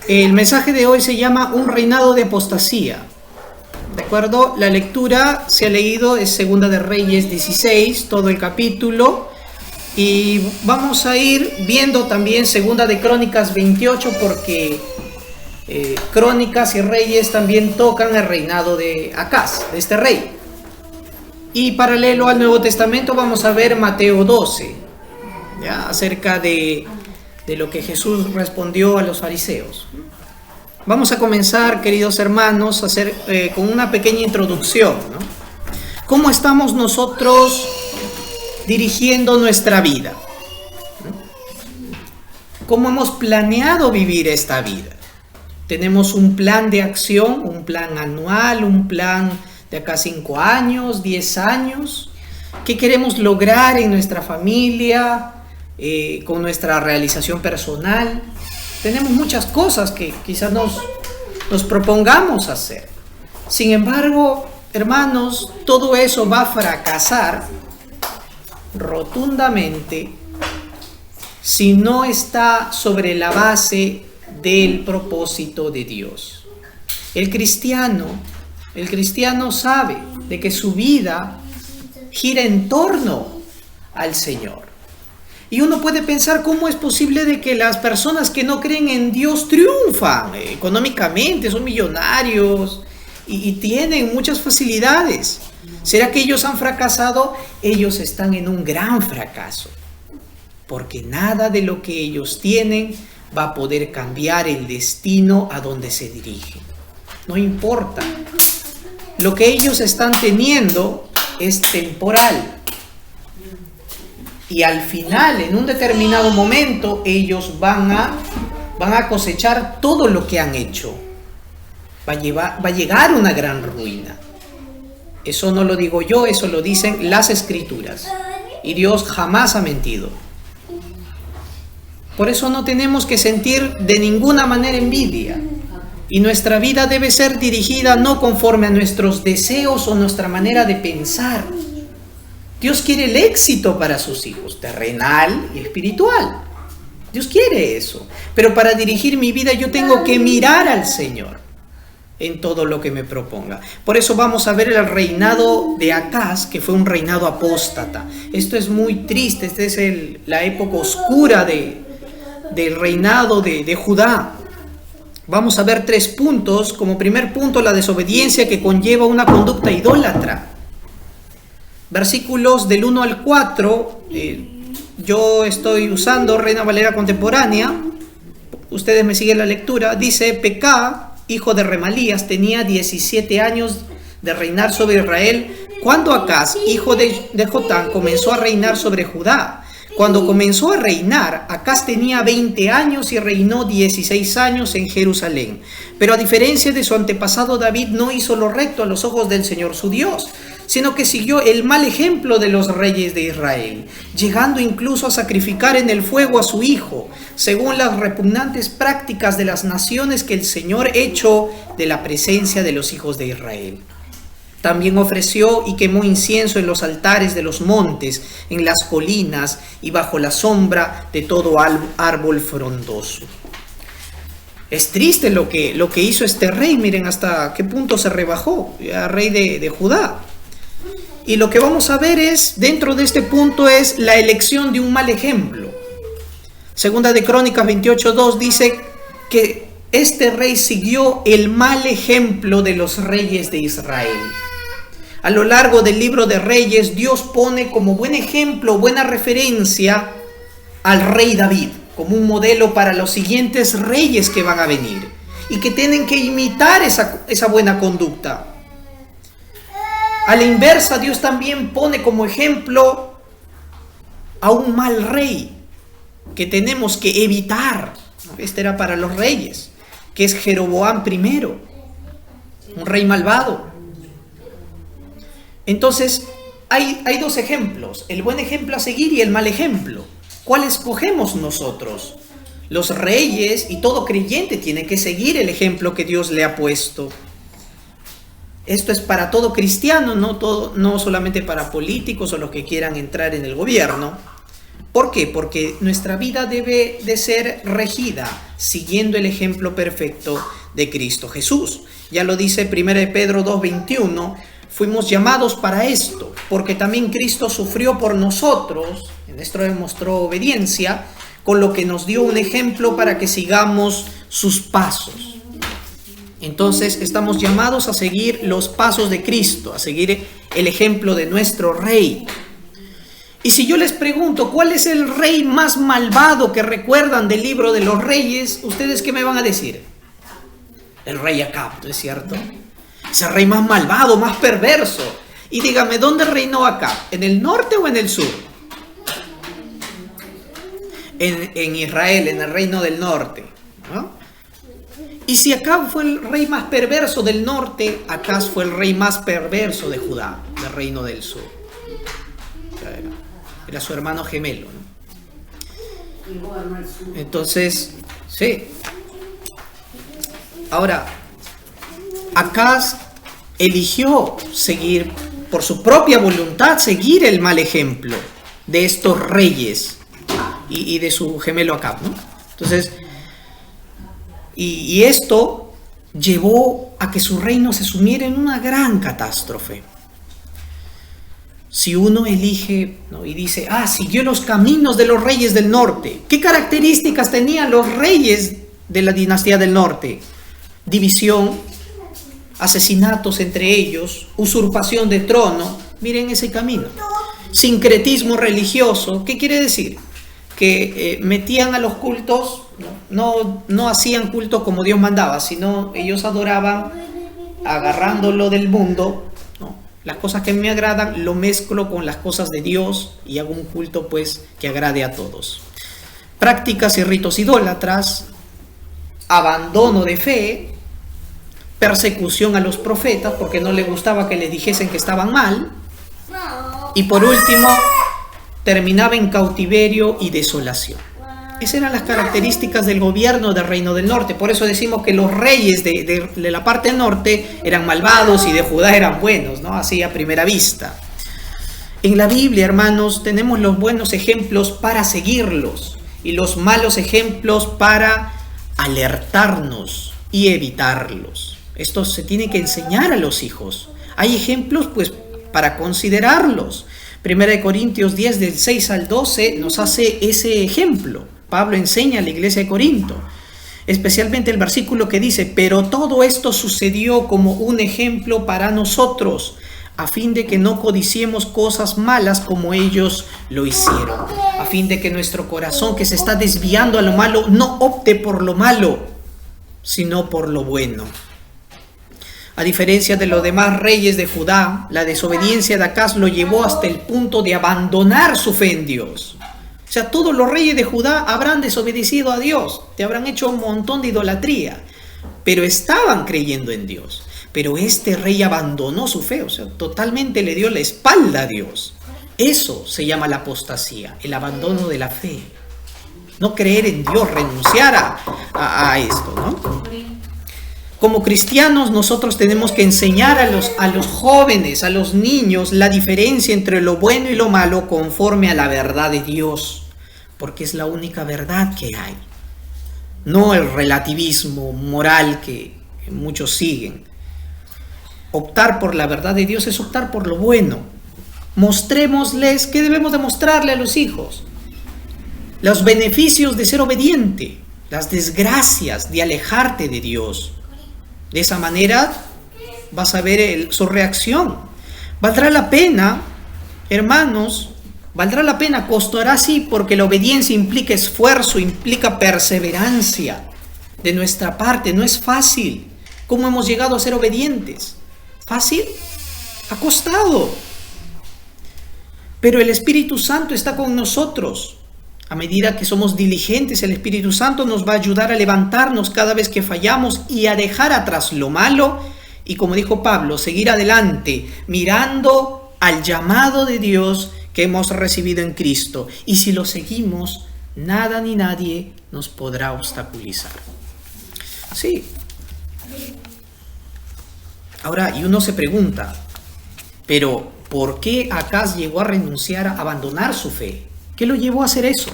El mensaje de hoy se llama Un reinado de apostasía. ¿De acuerdo? La lectura se ha leído es Segunda de Reyes 16, todo el capítulo. Y vamos a ir viendo también Segunda de Crónicas 28 porque Crónicas y Reyes también tocan el reinado de Acaz, de este rey. Y paralelo al Nuevo Testamento vamos a ver Mateo 12, ¿ya? Acerca de lo que Jesús respondió a los fariseos. Vamos a comenzar, queridos hermanos, con una pequeña introducción, ¿no? ¿Cómo estamos nosotros dirigiendo nuestra vida? ¿Cómo hemos planeado vivir esta vida? ¿Tenemos un plan de acción, un plan anual, un plan de acá 5 años, 10 años? ¿Qué queremos lograr en nuestra familia, con nuestra realización personal? Tenemos muchas cosas que quizás nos propongamos hacer. Sin embargo, hermanos, todo eso va a fracasar rotundamente si no está sobre la base del propósito de Dios. El cristiano sabe de que su vida gira en torno al Señor. Y uno puede pensar cómo es posible de que las personas que no creen en Dios triunfan económicamente, son millonarios y tienen muchas facilidades. ¿Será que ellos han fracasado? Ellos están en un gran fracaso, porque nada de lo que ellos tienen va a poder cambiar el destino a donde se dirigen. No importa. Lo que ellos están teniendo es temporal. Y al final, en un determinado momento, ellos van a cosechar todo lo que han hecho. Va a llegar una gran ruina. Eso no lo digo yo, eso lo dicen las Escrituras. Y Dios jamás ha mentido. Por eso no tenemos que sentir de ninguna manera envidia. Y nuestra vida debe ser dirigida no conforme a nuestros deseos o nuestra manera de pensar. Dios quiere el éxito para sus hijos, terrenal y espiritual. Dios quiere eso. Pero para dirigir mi vida yo tengo que mirar al Señor en todo lo que me proponga. Por eso vamos a ver el reinado de Acaz, que fue un reinado apóstata. Esto es muy triste, esta es la época oscura del reinado de Judá. Vamos a ver 3 puntos. Como primer punto, la desobediencia que conlleva una conducta idólatra. Versículos del 1 al 4, yo estoy usando Reina Valera contemporánea, ustedes me siguen la lectura. Dice: Pekah, hijo de Remalías, tenía 17 años de reinar sobre Israel, cuando Acaz, hijo de Jotán, comenzó a reinar sobre Judá. Cuando comenzó a reinar, Acaz tenía 20 años y reinó 16 años en Jerusalén. Pero a diferencia de su antepasado David, no hizo lo recto a los ojos del Señor su Dios, sino que siguió el mal ejemplo de los reyes de Israel, llegando incluso a sacrificar en el fuego a su hijo, según las repugnantes prácticas de las naciones que el Señor echó de la presencia de los hijos de Israel. También ofreció y quemó incienso en los altares de los montes, en las colinas y bajo la sombra de todo árbol frondoso. Es triste lo que hizo este rey. Miren hasta qué punto se rebajó, el rey de Judá. Y lo que vamos a ver dentro de este punto, es la elección de un mal ejemplo. Segunda de Crónicas 28:2 dice que este rey siguió el mal ejemplo de los reyes de Israel. A lo largo del libro de Reyes, Dios pone como buen ejemplo, buena referencia al rey David, como un modelo para los siguientes reyes que van a venir y que tienen que imitar esa buena conducta. A la inversa, Dios también pone como ejemplo a un mal rey que tenemos que evitar. Este era para los reyes, que es Jeroboam I, un rey malvado. Entonces, hay 2 ejemplos, el buen ejemplo a seguir y el mal ejemplo. ¿Cuál escogemos nosotros? Los reyes y todo creyente tiene que seguir el ejemplo que Dios le ha puesto. Esto es para todo cristiano, no solamente para políticos o los que quieran entrar en el gobierno. ¿Por qué? Porque nuestra vida debe de ser regida siguiendo el ejemplo perfecto de Cristo Jesús. Ya lo dice 1 Pedro 2:21, fuimos llamados para esto, porque también Cristo sufrió por nosotros, en esto demostró obediencia, con lo que nos dio un ejemplo para que sigamos sus pasos. Entonces estamos llamados a seguir los pasos de Cristo, a seguir el ejemplo de nuestro Rey. Y si yo les pregunto, ¿cuál es el rey más malvado que recuerdan del libro de los reyes? ¿Ustedes qué me van a decir? El rey Acab, ¿no es cierto? Es el rey más malvado, más perverso. Y dígame, ¿dónde reinó Acab? ¿En el norte o en el sur? En Israel, en el reino del norte, ¿no? Y si Acab fue el rey más perverso del norte, Acaz fue el rey más perverso de Judá, del reino del sur. Era su hermano gemelo, ¿no? Entonces, sí. Ahora, Acaz eligió seguir, por su propia voluntad, seguir el mal ejemplo de estos reyes y de su gemelo Acab, ¿no? Entonces, y esto llevó a que su reino se sumiera en una gran catástrofe. Si uno elige, ¿no?, y dice, siguió los caminos de los reyes del norte. ¿Qué características tenían los reyes de la dinastía del norte? División, asesinatos entre ellos, usurpación de trono. Miren ese camino. Sincretismo religioso. ¿Qué quiere decir? Que metían a los cultos, no hacían culto como Dios mandaba, sino ellos adoraban agarrándolo del mundo. Las cosas que me agradan lo mezclo con las cosas de Dios y hago un culto pues que agrade a todos. Prácticas y ritos idólatras, abandono de fe, persecución a los profetas porque no les gustaba que les dijesen que estaban mal, y por último terminaba en cautiverio y desolación. Esas eran las características del gobierno del Reino del Norte. Por eso decimos que los reyes de la parte norte eran malvados y de Judá eran buenos, ¿no? Así a primera vista. En la Biblia, hermanos, tenemos los buenos ejemplos para seguirlos y los malos ejemplos para alertarnos y evitarlos. Esto se tiene que enseñar a los hijos. Hay ejemplos, pues, para considerarlos. 1 Corintios 10, del 6 al 12, nos hace ese ejemplo. Pablo enseña a la iglesia de Corinto, especialmente el versículo que dice, pero todo esto sucedió como un ejemplo para nosotros, a fin de que no codiciemos cosas malas como ellos lo hicieron, a fin de que nuestro corazón que se está desviando a lo malo no opte por lo malo, sino por lo bueno. A diferencia de los demás reyes de Judá, la desobediencia de Acaz lo llevó hasta el punto de abandonar su fe en Dios. O sea, todos los reyes de Judá habrán desobedecido a Dios, te habrán hecho un montón de idolatría, pero estaban creyendo en Dios. Pero este rey abandonó su fe, o sea, totalmente le dio la espalda a Dios. Eso se llama la apostasía, el abandono de la fe. No creer en Dios, renunciar a esto, ¿no? Como cristianos nosotros tenemos que enseñar a los jóvenes, a los niños, la diferencia entre lo bueno y lo malo conforme a la verdad de Dios, porque es la única verdad que hay, no el relativismo moral que muchos siguen. Optar por la verdad de Dios es optar por lo bueno. Mostrémosles, ¿qué debemos demostrarle a los hijos? Los beneficios de ser obediente, las desgracias de alejarte de Dios. De esa manera vas a ver su reacción. Valdrá la pena, hermanos, valdrá la pena, costará sí, porque la obediencia implica esfuerzo, implica perseverancia de nuestra parte. No es fácil. ¿Cómo hemos llegado a ser obedientes? ¿Fácil? Ha costado. Pero el Espíritu Santo está con nosotros. A medida que somos diligentes, el Espíritu Santo nos va a ayudar a levantarnos cada vez que fallamos y a dejar atrás lo malo y, como dijo Pablo, seguir adelante mirando al llamado de Dios que hemos recibido en Cristo. Y si lo seguimos, nada ni nadie nos podrá obstaculizar. Sí. Ahora, y uno se pregunta, pero ¿por qué Acaz llegó a renunciar, a abandonar su fe? ¿Qué lo llevó a hacer eso?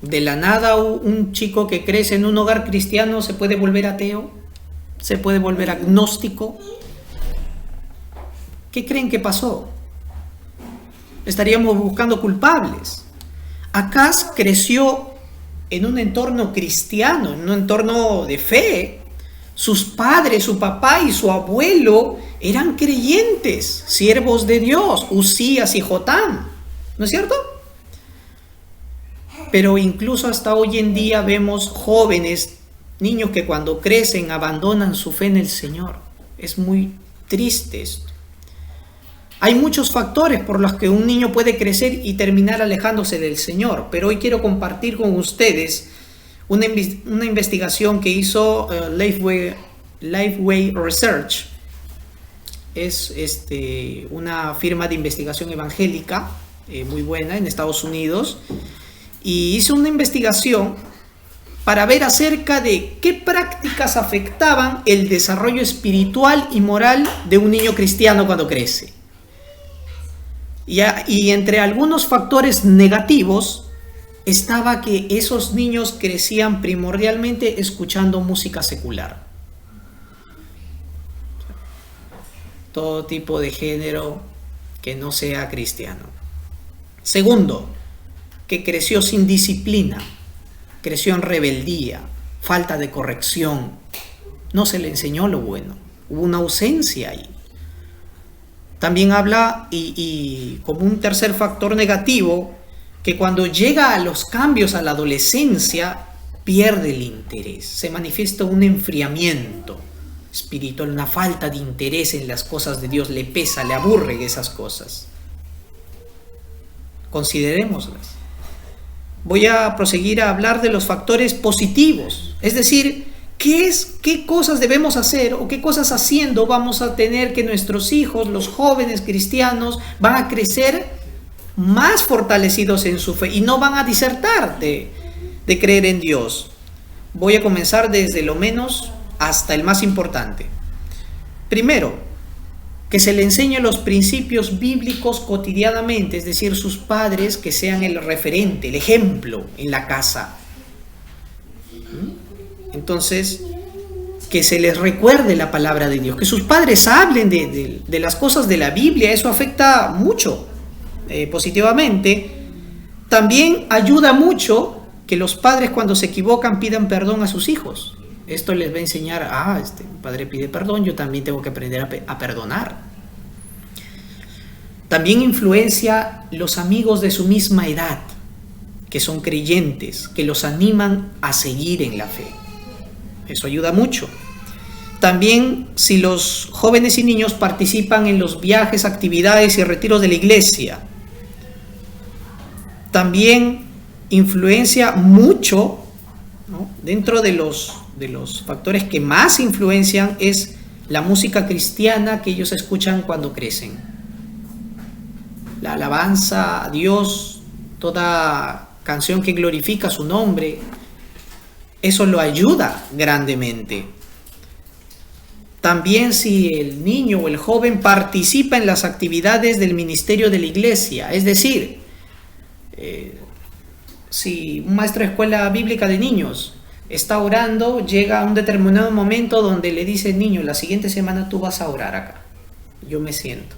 De la nada, un chico que crece en un hogar cristiano se puede volver ateo, se puede volver agnóstico. ¿Qué creen que pasó? Estaríamos buscando culpables. Acaz creció en un entorno cristiano, en un entorno de fe. Sus padres, su papá y su abuelo eran creyentes, siervos de Dios, Uzías y Jotam, ¿no es cierto? Pero incluso hasta hoy en día vemos jóvenes, niños que cuando crecen abandonan su fe en el Señor. Es muy triste esto. Hay muchos factores por los que un niño puede crecer y terminar alejándose del Señor, pero hoy quiero compartir con ustedes una investigación que hizo Lifeway Research. Es una firma de investigación evangélica muy buena en Estados Unidos, y hizo una investigación para ver acerca de qué prácticas afectaban el desarrollo espiritual y moral de un niño cristiano cuando crece. Y entre algunos factores negativos estaba que esos niños crecían primordialmente escuchando música secular. Todo tipo de género que no sea cristiano. Segundo, que creció sin disciplina, creció en rebeldía, falta de corrección. No se le enseñó lo bueno, hubo una ausencia ahí. También habla, y como un tercer factor negativo, que cuando llega a los cambios a la adolescencia, pierde el interés, se manifiesta un enfriamiento espiritual, una falta de interés en las cosas de Dios, le pesa, le aburren esas cosas. Considerémoslas. Voy a proseguir a hablar de los factores positivos, es decir, qué cosas debemos hacer o qué cosas haciendo vamos a tener que nuestros hijos, los jóvenes cristianos, van a crecer más fortalecidos en su fe y no van a disertar de creer en Dios. Voy a comenzar desde lo menos hasta el más importante. Primero, que se le enseñe los principios bíblicos cotidianamente, es decir, sus padres que sean el referente, el ejemplo en la casa. Entonces, que se les recuerde la palabra de Dios, que sus padres hablen de las cosas de la Biblia, eso afecta mucho positivamente. También ayuda mucho que los padres cuando se equivocan pidan perdón a sus hijos. Esto les va a enseñar, mi padre pide perdón, yo también tengo que aprender a perdonar. También influencia los amigos de su misma edad, que son creyentes, que los animan a seguir en la fe. Eso ayuda mucho. También si los jóvenes y niños participan en los viajes, actividades y retiros de la iglesia. También influencia mucho, ¿no? Dentro de los factores que más influencian es la música cristiana que ellos escuchan cuando crecen. La alabanza a Dios, toda canción que glorifica su nombre, eso lo ayuda grandemente. También si el niño o el joven participa en las actividades del ministerio de la iglesia, es decir, si un maestro de escuela bíblica de niños está orando, llega a un determinado momento donde le dice al niño, la siguiente semana tú vas a orar acá, yo me siento.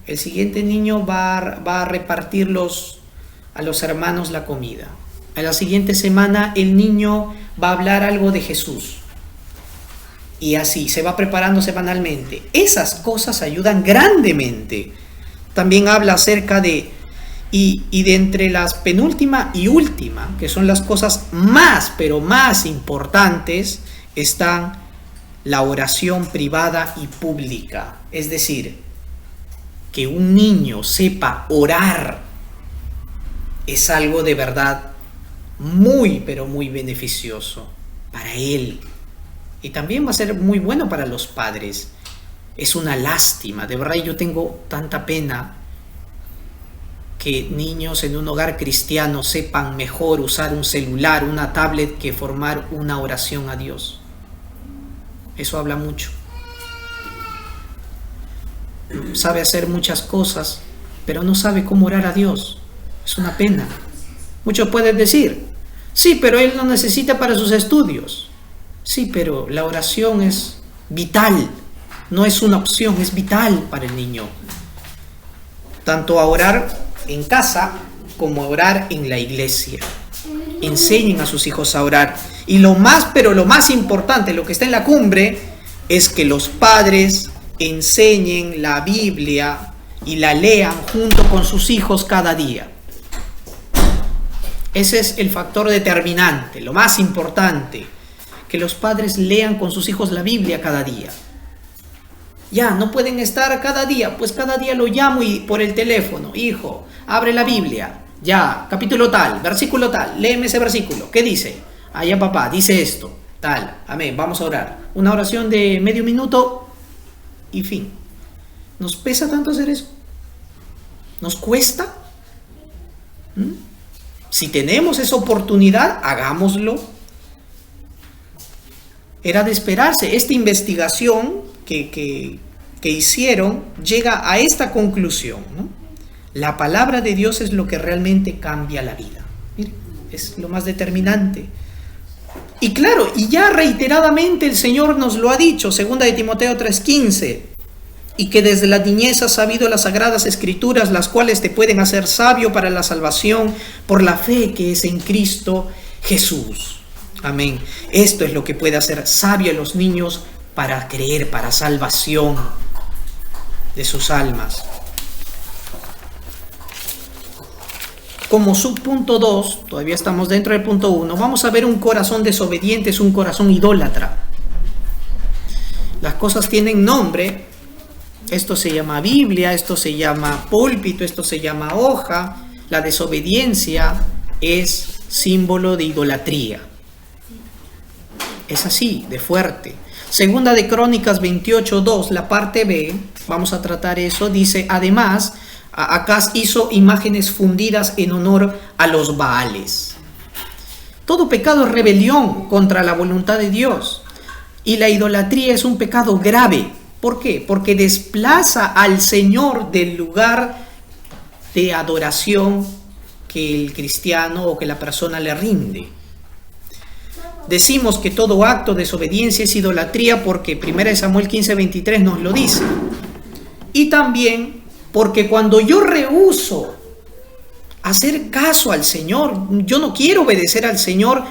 El siguiente niño va a repartir a los hermanos la comida. A la siguiente semana el niño va a hablar algo de Jesús. Y así se va preparando semanalmente. Esas cosas ayudan grandemente. También habla acerca de entre las penúltima y última, que son las cosas más, pero más importantes, están la oración privada y pública. Es decir, que un niño sepa orar es algo de verdad muy, pero muy beneficioso para él. Y también va a ser muy bueno para los padres. Es una lástima, de verdad yo tengo tanta pena que niños en un hogar cristiano sepan mejor usar un celular, una tablet, que formar una oración a Dios. Eso habla mucho. Sabe hacer muchas cosas, pero no sabe cómo orar a Dios. Es una pena. Muchos pueden decir, sí, pero él lo necesita para sus estudios. Sí, pero la oración es vital, no es una opción, es vital para el niño. Tanto a orar en casa como a orar en la iglesia. Enseñen a sus hijos a orar. Y lo más importante, lo que está en la cumbre, es que los padres enseñen la Biblia y la lean junto con sus hijos cada día. Ese es el factor determinante, lo más importante, que los padres lean con sus hijos la Biblia cada día. Ya, no pueden estar cada día, pues cada día lo llamo y por el teléfono, hijo, abre la Biblia, ya, capítulo tal, versículo tal, léeme ese versículo, ¿qué dice? Ah, ya papá, dice esto, tal, amén, vamos a orar. Una oración de medio minuto y fin. ¿Nos pesa tanto hacer eso? ¿Nos cuesta? Si tenemos esa oportunidad, hagámoslo. Era de esperarse. Esta investigación que hicieron llega a esta conclusión, ¿no? La palabra de Dios es lo que realmente cambia la vida. Miren, es lo más determinante. Y claro, y ya reiteradamente el Señor nos lo ha dicho, 2 de Timoteo 3:15, y que desde la niñez has sabido las sagradas escrituras, las cuales te pueden hacer sabio para la salvación por la fe que es en Cristo Jesús. Amén. Esto es lo que puede hacer sabio a los niños para creer, para salvación de sus almas. Como subpunto 2, todavía estamos dentro del punto 1, vamos a ver un corazón desobediente, es un corazón idólatra. Las cosas tienen nombre. Esto se llama Biblia, esto se llama púlpito, esto se llama hoja. La desobediencia es símbolo de idolatría. Es así, de fuerte. Segunda de Crónicas 28:2, la parte B, vamos a tratar eso, dice, además, Acaz hizo imágenes fundidas en honor a los Baales. Todo pecado es rebelión contra la voluntad de Dios. Y la idolatría es un pecado grave. ¿Por qué? Porque desplaza al Señor del lugar de adoración que el cristiano o que la persona le rinde. Decimos que todo acto de desobediencia es idolatría porque 1 Samuel 15:23 nos lo dice. Y también porque cuando yo rehúso hacer caso al Señor, yo no quiero obedecer al Señor,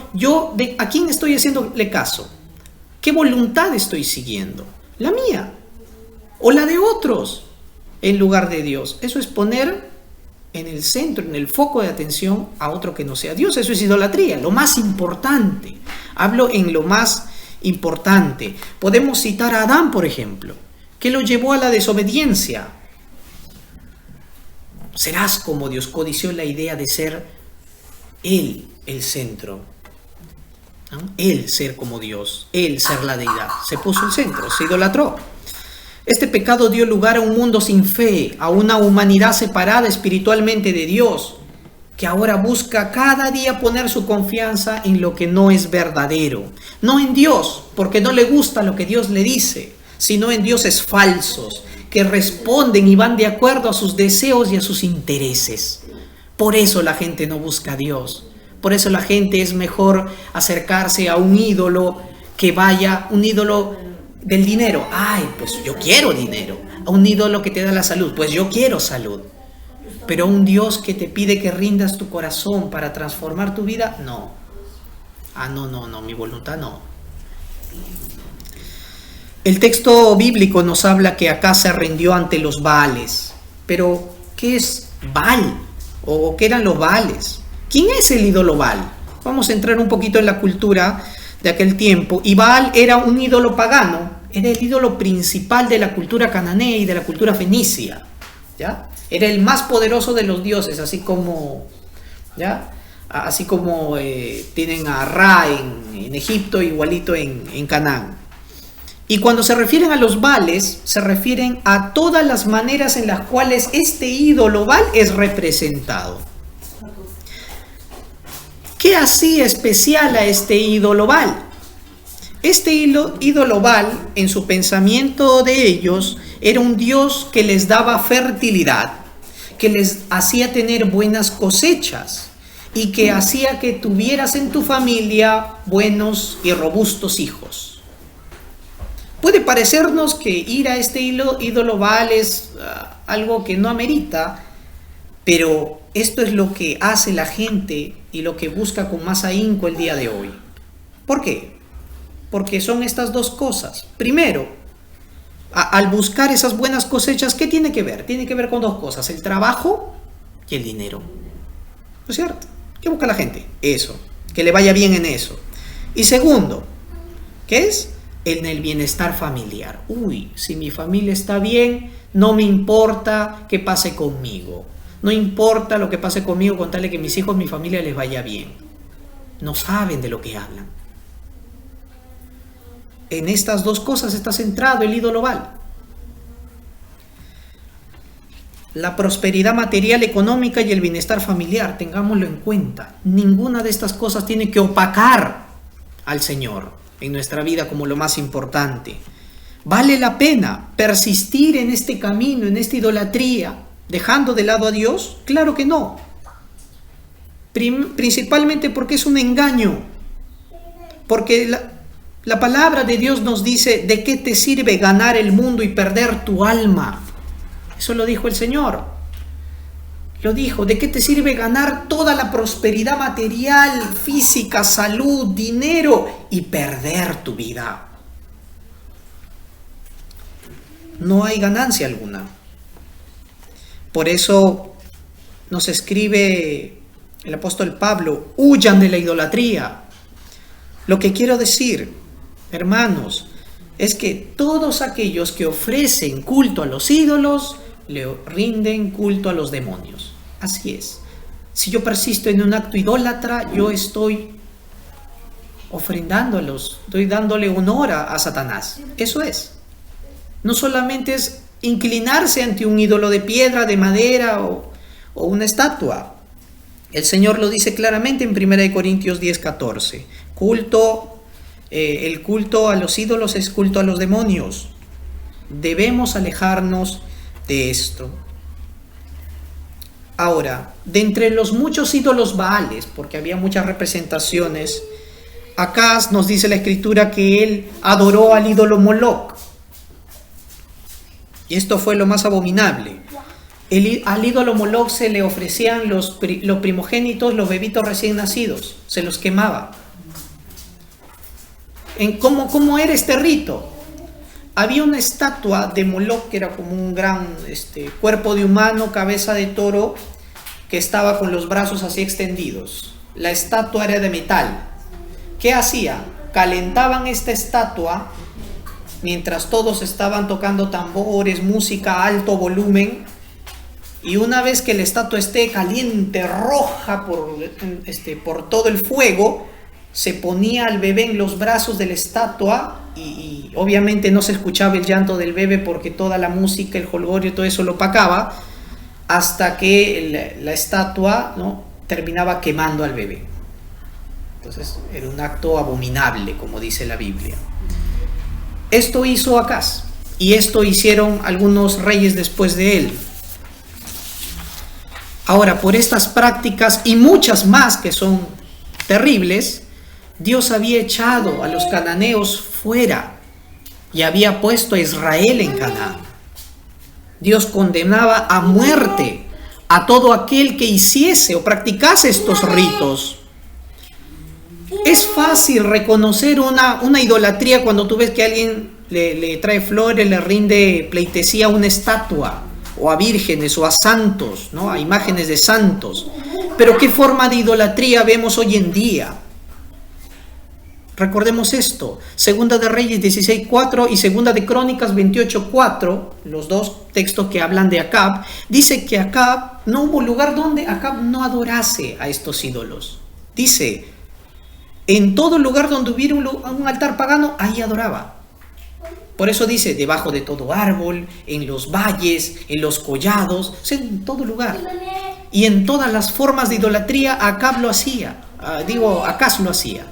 ¿a quién estoy haciéndole caso? ¿Qué voluntad estoy siguiendo? ¿La mía o la de otros en lugar de Dios? Eso es poner en el centro, en el foco de atención a otro que no sea Dios. Eso es idolatría, lo más importante. Hablo en lo más importante. Podemos citar a Adán, por ejemplo, que lo llevó a la desobediencia. Serás como Dios, codició la idea de ser Él el centro, ¿no? Él ser como Dios, Él ser la deidad. Se puso el centro, se idolatró. Este pecado dio lugar a un mundo sin fe, a una humanidad separada espiritualmente de Dios, que ahora busca cada día poner su confianza en lo que no es verdadero. No en Dios, porque no le gusta lo que Dios le dice, sino en dioses falsos, que responden y van de acuerdo a sus deseos y a sus intereses. Por eso la gente no busca a Dios. Por eso la gente es mejor acercarse a un ídolo un ídolo del dinero. Ay, pues yo quiero dinero. A un ídolo que te da la salud. Pues yo quiero salud. Pero un Dios que te pide que rindas tu corazón para transformar tu vida, no. No, mi voluntad no. El texto bíblico nos habla que acá se rindió ante los Baales. Pero, ¿qué es Baal? ¿O qué eran los Baales? ¿Quién es el ídolo Baal? Vamos a entrar un poquito en la cultura de aquel tiempo. Y Baal era un ídolo pagano. Era el ídolo principal de la cultura cananea y de la cultura fenicia. ¿Ya? Era el más poderoso de los dioses, así como tienen a Ra en Egipto, igualito en Canaán. Y cuando se refieren a los Baales, se refieren a todas las maneras en las cuales este ídolo Baal es representado. ¿Qué hacía especial a este ídolo Baal? Este ídolo Baal, en su pensamiento de ellos, era un dios que les daba fertilidad, que les hacía tener buenas cosechas y que hacía que tuvieras en tu familia buenos y robustos hijos. Puede parecernos que ir a este ídolo Baal es algo que no amerita, pero esto es lo que hace la gente y lo que busca con más ahínco el día de hoy. ¿Por qué? Porque son estas dos cosas. Primero, al buscar esas buenas cosechas, ¿qué tiene que ver? Tiene que ver con dos cosas, el trabajo y el dinero. ¿No es cierto? ¿Qué busca la gente? Eso, que le vaya bien en eso. Y segundo, ¿qué es? En el bienestar familiar. Uy, si mi familia está bien, no me importa qué pase conmigo. No importa lo que pase conmigo con tal de que mis hijos, mi familia les vaya bien. No saben de lo que hablan. En estas dos cosas está centrado el ídolo Baal. La prosperidad material, económica y el bienestar familiar, tengámoslo en cuenta. Ninguna de estas cosas tiene que opacar al Señor en nuestra vida como lo más importante. ¿Vale la pena persistir en este camino, en esta idolatría, dejando de lado a Dios? Claro que no. Principalmente porque es un engaño. Porque la palabra de Dios nos dice: ¿de qué te sirve ganar el mundo y perder tu alma? Eso lo dijo el Señor. Lo dijo: ¿de qué te sirve ganar toda la prosperidad material, física, salud, dinero y perder tu vida? No hay ganancia alguna. Por eso nos escribe el apóstol Pablo: huyan de la idolatría. Lo que quiero decir, hermanos, es que todos aquellos que ofrecen culto a los ídolos le rinden culto a los demonios. Así es. Si yo persisto en un acto idólatra, yo estoy ofrendándolos, estoy dándole honor a Satanás. Eso es. No solamente es inclinarse ante un ídolo de piedra, de madera o una estatua. El Señor lo dice claramente en 1 Corintios 10:14. El culto a los ídolos es culto a los demonios. Debemos alejarnos de esto. Ahora, de entre los muchos ídolos baales, porque había muchas representaciones, Acaz nos dice la escritura que él adoró al ídolo Moloc. Y esto fue lo más abominable. Al ídolo Moloc se le ofrecían los primogénitos, los bebitos recién nacidos, se los quemaba. ¿Cómo era este rito? Había una estatua de Moloc que era como un gran cuerpo de humano, cabeza de toro, que estaba con los brazos así extendidos. La estatua era de metal. ¿Qué hacía? Calentaban esta estatua mientras todos estaban tocando tambores, música a alto volumen, y una vez que la estatua esté caliente, roja por todo el fuego, se ponía al bebé en los brazos de la estatua y obviamente no se escuchaba el llanto del bebé porque toda la música, el jolgorio, todo eso lo opacaba, hasta que la estatua, ¿no?, terminaba quemando al bebé. Entonces era un acto abominable, como dice la Biblia. Esto hizo Acaz y esto hicieron algunos reyes después de él. Ahora, por estas prácticas y muchas más que son terribles, Dios había echado a los cananeos fuera y había puesto a Israel en Canaán. Dios condenaba a muerte a todo aquel que hiciese o practicase estos ritos. Es fácil reconocer una idolatría cuando tú ves que alguien le trae flores, le rinde pleitesía a una estatua, o a vírgenes, o a santos, ¿no?, a imágenes de santos. Pero ¿qué forma de idolatría vemos hoy en día? Recordemos esto: Segunda de Reyes 16:4 y Segunda de Crónicas 28:4, los dos textos que hablan de Acab, dice que Acab, no hubo lugar donde Acab no adorase a estos ídolos. Dice: en todo lugar donde hubiera un altar pagano, ahí adoraba. Por eso dice: debajo de todo árbol, en los valles, en los collados, o sea, en todo lugar. Y en todas las formas de idolatría, Acab lo hacía. Acaz lo hacía.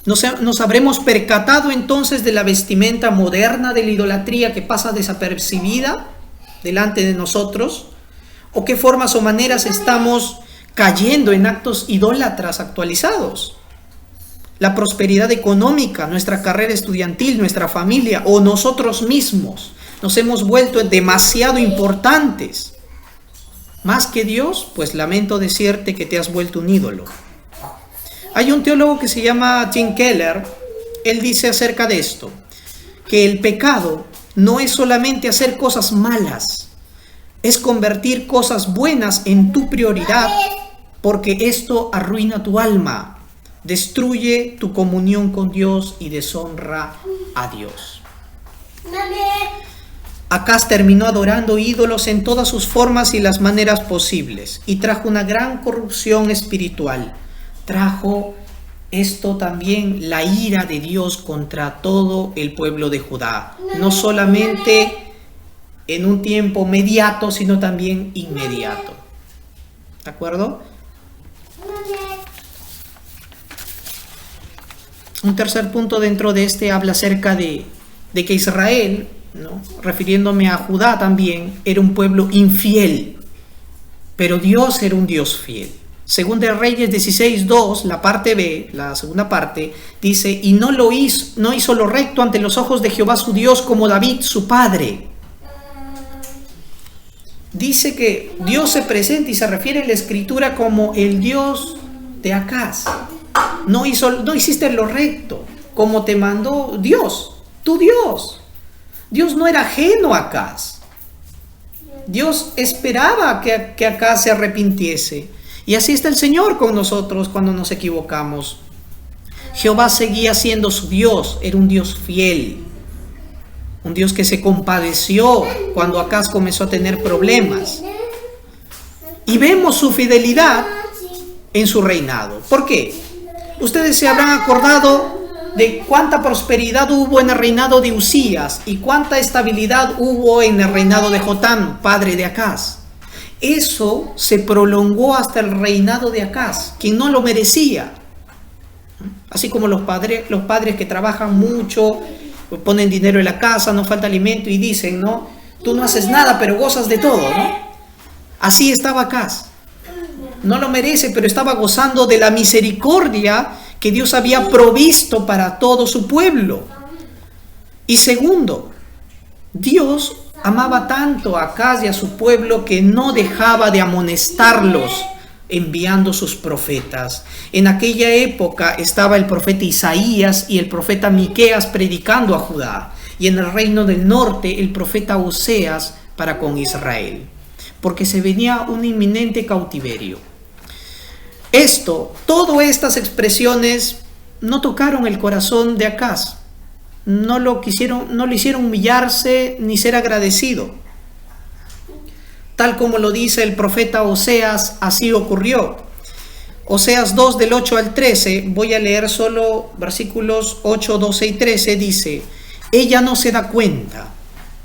¿Nos habremos percatado entonces de la vestimenta moderna de la idolatría que pasa desapercibida? delante de nosotros? ¿O qué formas o maneras estamos cayendo en actos idólatras actualizados? La prosperidad económica, nuestra carrera estudiantil, nuestra familia o nosotros mismos nos hemos vuelto demasiado importantes. Más que Dios, pues lamento decirte que te has vuelto un ídolo. Hay un teólogo que se llama Tim Keller. Él dice acerca de esto, que el pecado no es solamente hacer cosas malas, es convertir cosas buenas en tu prioridad, porque esto arruina tu alma, destruye tu comunión con Dios y deshonra a Dios. Acaz terminó adorando ídolos en todas sus formas y las maneras posibles y trajo una gran corrupción espiritual. Trajo esto también la ira de Dios contra todo el pueblo de Judá, no solamente en un tiempo mediato, sino también inmediato. ¿De acuerdo? Un tercer punto dentro de este habla acerca de que Israel, ¿no?, refiriéndome a Judá también, era un pueblo infiel, pero Dios era un Dios fiel. Según de Reyes 16:2, la parte B, la segunda parte, dice, y no hizo lo recto ante los ojos de Jehová su Dios como David su padre. Dice que Dios se presenta y se refiere en la escritura como el Dios de Acaz. No hiciste lo recto como te mandó Dios, tu Dios. Dios no era ajeno a Acaz. Dios esperaba que Acaz se arrepintiese. Y así está el Señor con nosotros cuando nos equivocamos. Jehová seguía siendo su Dios, era un Dios fiel, un Dios que se compadeció cuando Acaz comenzó a tener problemas. Y vemos su fidelidad en su reinado. ¿Por qué? Ustedes se habrán acordado de cuánta prosperidad hubo en el reinado de Usías y cuánta estabilidad hubo en el reinado de Jotam, padre de Acaz. Eso se prolongó hasta el reinado de Acaz, quien no lo merecía. Así como los padres que trabajan mucho, ponen dinero en la casa, no falta alimento y dicen, ¿no?, tú no haces nada, pero gozas de todo, ¿no? Así estaba Acaz. No lo merece, pero estaba gozando de la misericordia que Dios había provisto para todo su pueblo. Y segundo, Dios amaba tanto a Acaz y a su pueblo que no dejaba de amonestarlos enviando sus profetas. En aquella época estaba el profeta Isaías y el profeta Miqueas predicando a Judá, y en el reino del norte el profeta Oseas para con Israel, porque se venía un inminente cautiverio. Todas estas expresiones no tocaron el corazón de Acaz. No le hicieron humillarse ni ser agradecido. Tal como lo dice el profeta Oseas, así ocurrió. Oseas 2 del 8 al 13, voy a leer solo versículos 8, 12 y 13, dice, ella no se da cuenta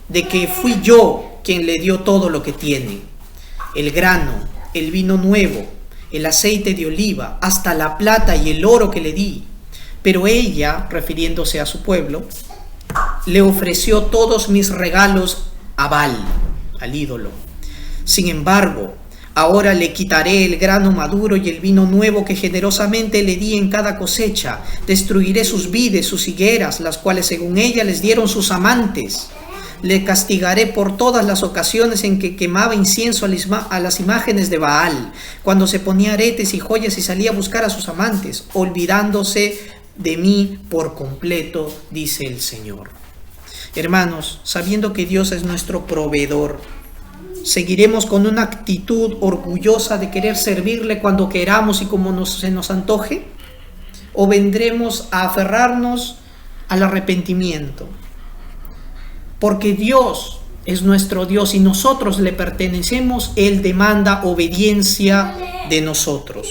de que fui yo quien le dio todo lo que tiene, el grano, el vino nuevo, el aceite de oliva, hasta la plata y el oro que le di. Pero ella, refiriéndose a su pueblo, le ofreció todos mis regalos a Baal, al ídolo. Sin embargo, ahora le quitaré el grano maduro y el vino nuevo que generosamente le di en cada cosecha. Destruiré sus vides, sus higueras, las cuales según ella les dieron sus amantes. Le castigaré por todas las ocasiones en que quemaba incienso a las imágenes de Baal, cuando se ponía aretes y joyas y salía a buscar a sus amantes, olvidándose de mí por completo, dice el Señor. Hermanos, sabiendo que Dios es nuestro proveedor, ¿seguiremos con una actitud orgullosa de querer servirle cuando queramos y como se nos antoje? ¿O vendremos a aferrarnos al arrepentimiento? Porque Dios es nuestro Dios y nosotros le pertenecemos, Él demanda obediencia de nosotros.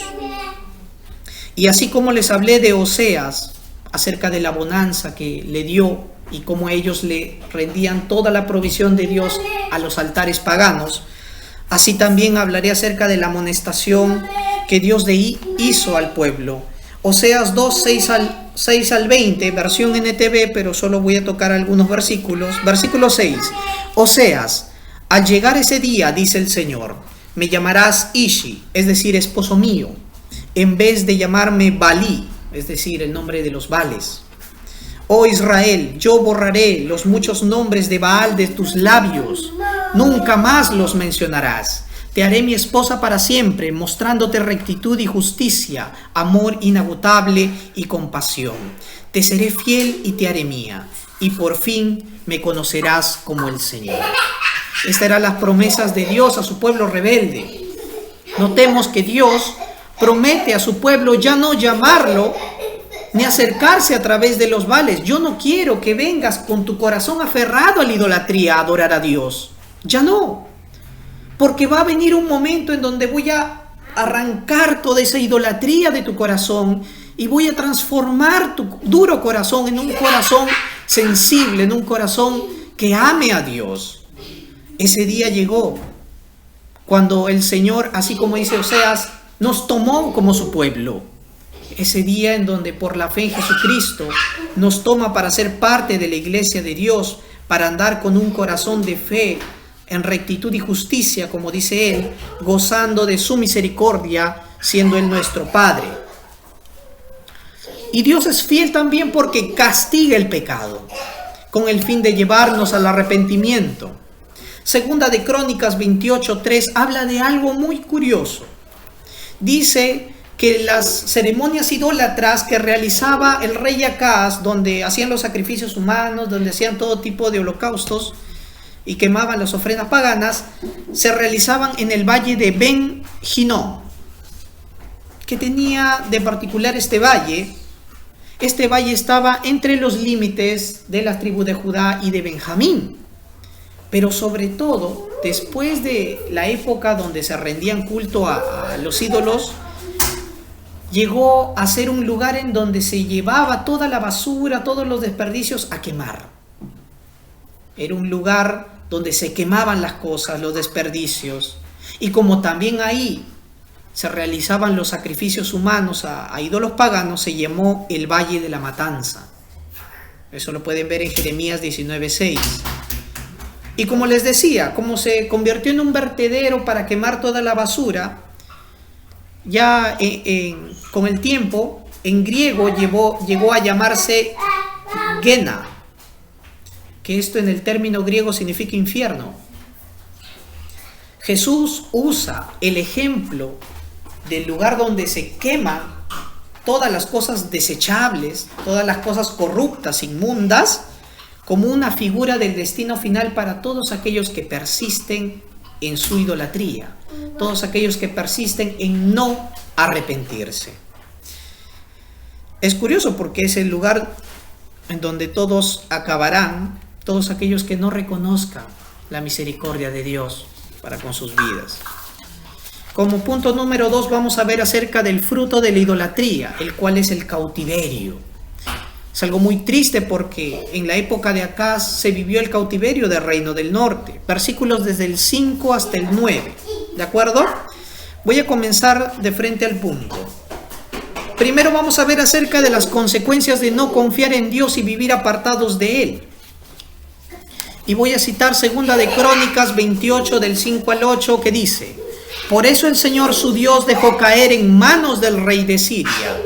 Y así como les hablé de Oseas, acerca de la bonanza que le dio y cómo ellos le rendían toda la provisión de Dios a los altares paganos, así también hablaré acerca de la amonestación que Dios hizo al pueblo. Oseas 2, 6 al 20, versión NTV, pero solo voy a tocar algunos versículos. Versículo 6. Oseas, Al llegar ese día, dice el Señor, me llamarás Ishi, es decir, esposo mío, en vez de llamarme Balí, es decir, el nombre de los Baales. Oh Israel, yo borraré los muchos nombres de Baal de tus labios, nunca más los mencionarás. Te haré mi esposa para siempre, mostrándote rectitud y justicia, amor inagotable y compasión. Te seré fiel y te haré mía, y por fin me conocerás como el Señor. Estas eran las promesas de Dios a su pueblo rebelde. Notemos que Dios promete a su pueblo ya no llamarlo ni acercarse a través de los Baales. Yo no quiero que vengas con tu corazón aferrado a la idolatría a adorar a Dios. Ya no. Porque va a venir un momento en donde voy a arrancar toda esa idolatría de tu corazón y voy a transformar tu duro corazón en un corazón sensible, en un corazón que ame a Dios. Ese día llegó cuando el Señor, así como dice Oseas, nos tomó como su pueblo. Ese día en donde por la fe en Jesucristo nos toma para ser parte de la iglesia de Dios, para andar con un corazón de fe, en rectitud y justicia, como dice Él, gozando de su misericordia, siendo Él nuestro Padre. Y Dios es fiel también porque castiga el pecado, con el fin de llevarnos al arrepentimiento. Segunda de Crónicas 28:3 habla de algo muy curioso. Dice que las ceremonias idólatras que realizaba el rey Acaz, donde hacían los sacrificios humanos, donde hacían todo tipo de holocaustos y quemaban las ofrendas paganas, se realizaban en el valle de Ben Hinnom. ¿Qué tenía de particular este valle? Este valle estaba entre los límites de las tribus de Judá y de Benjamín. Pero sobre todo, después de la época donde se rendían culto a los ídolos, llegó a ser un lugar en donde se llevaba toda la basura, todos los desperdicios a quemar. Era un lugar donde se quemaban las cosas, los desperdicios. Y como también ahí se realizaban los sacrificios humanos a ídolos paganos, se llamó el Valle de la Matanza. Eso lo pueden ver en Jeremías 19:6. Y como les decía, como se convirtió en un vertedero para quemar toda la basura, ya con el tiempo, en griego llegó a llamarse Gena, que esto en el término griego significa infierno. Jesús usa el ejemplo del lugar donde se queman todas las cosas desechables, todas las cosas corruptas, inmundas, como una figura del destino final para todos aquellos que persisten en su idolatría, todos aquellos que persisten en no arrepentirse. Es curioso porque es el lugar en donde todos acabarán, todos aquellos que no reconozcan la misericordia de Dios para con sus vidas. Como punto número 2 vamos a ver acerca del fruto de la idolatría, el cual es el cautiverio. Es algo muy triste porque en la época de Acaz se vivió el cautiverio del reino del norte. Versículos desde el 5 hasta el 9. ¿De acuerdo? Voy a comenzar de frente al punto. Primero vamos a ver acerca de las consecuencias de no confiar en Dios y vivir apartados de Él. Y voy a citar segunda de Crónicas 28 del 5 al 8 que dice: por eso el Señor su Dios dejó caer en manos del rey de Siria,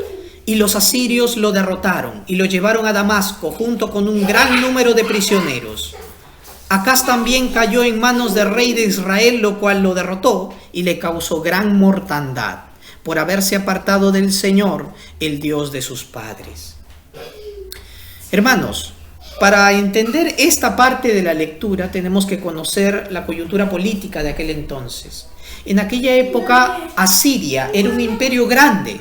y los asirios lo derrotaron y lo llevaron a Damasco junto con un gran número de prisioneros. Acaz también cayó en manos del rey de Israel, lo cual lo derrotó y le causó gran mortandad por haberse apartado del Señor, el Dios de sus padres. Hermanos, para entender esta parte de la lectura tenemos que conocer la coyuntura política de aquel entonces. En aquella época Asiria era un imperio grande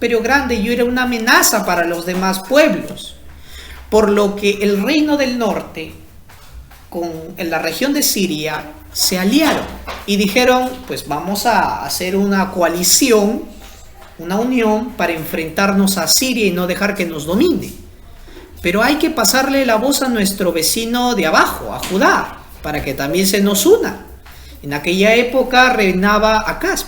y era una amenaza para los demás pueblos, por lo que el reino del norte en la región de Siria se aliaron y dijeron: pues vamos a hacer una coalición, una unión para enfrentarnos a Siria y no dejar que nos domine. Pero hay que pasarle la voz a nuestro vecino de abajo, a Judá, para que también se nos una. En aquella época reinaba Acaz.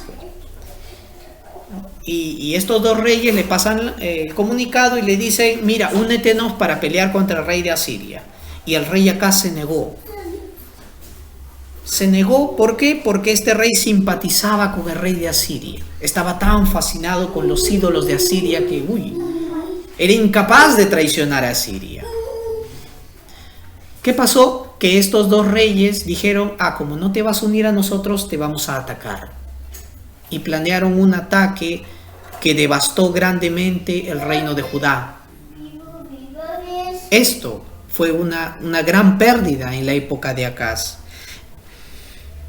Y estos dos reyes le pasan el comunicado y le dicen: mira, únetenos para pelear contra el rey de Asiria. Y el rey Acaz se negó. Se negó, ¿por qué? Porque este rey simpatizaba con el rey de Asiria. Estaba tan fascinado con los ídolos de Asiria que, era incapaz de traicionar a Asiria. ¿Qué pasó? Que estos dos reyes dijeron, como no te vas a unir a nosotros, te vamos a atacar. Y planearon un ataque que devastó grandemente el reino de Judá. Esto fue una gran pérdida en la época de Acaz.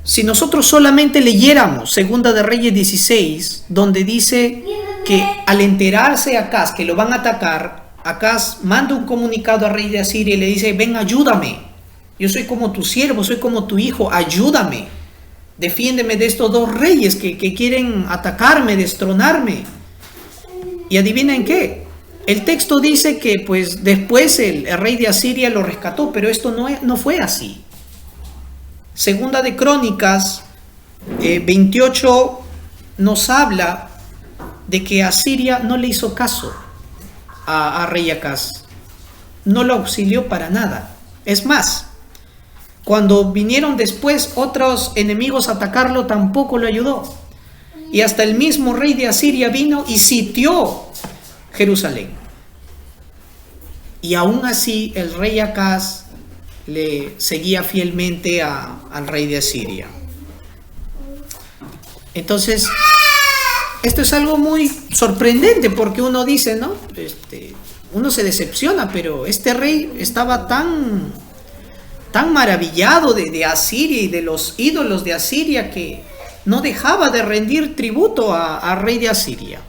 Si nosotros solamente leyéramos Segunda de Reyes 16, donde dice que al enterarse Acaz que lo van a atacar, Acaz manda un comunicado al rey de Asiria y le dice, ven, ayúdame, yo soy como tu siervo, soy como tu hijo, ayúdame, defiéndeme de estos dos reyes que quieren atacarme, destronarme. Y adivinen qué, el texto dice que pues después el rey de Asiria lo rescató, pero esto no fue así. Segunda de Crónicas 28 nos habla de que Asiria no le hizo caso a rey Acaz, no lo auxilió para nada. Es más, cuando vinieron después otros enemigos a atacarlo, tampoco lo ayudó. Y hasta el mismo rey de Asiria vino y sitió Jerusalén. Y aún así el rey Acaz le seguía fielmente al rey de Asiria. Entonces, esto es algo muy sorprendente, porque uno dice, ¿no? Uno se decepciona, pero este rey estaba tan maravillado de Asiria y de los ídolos de Asiria que no dejaba de rendir tributo al rey de Asiria.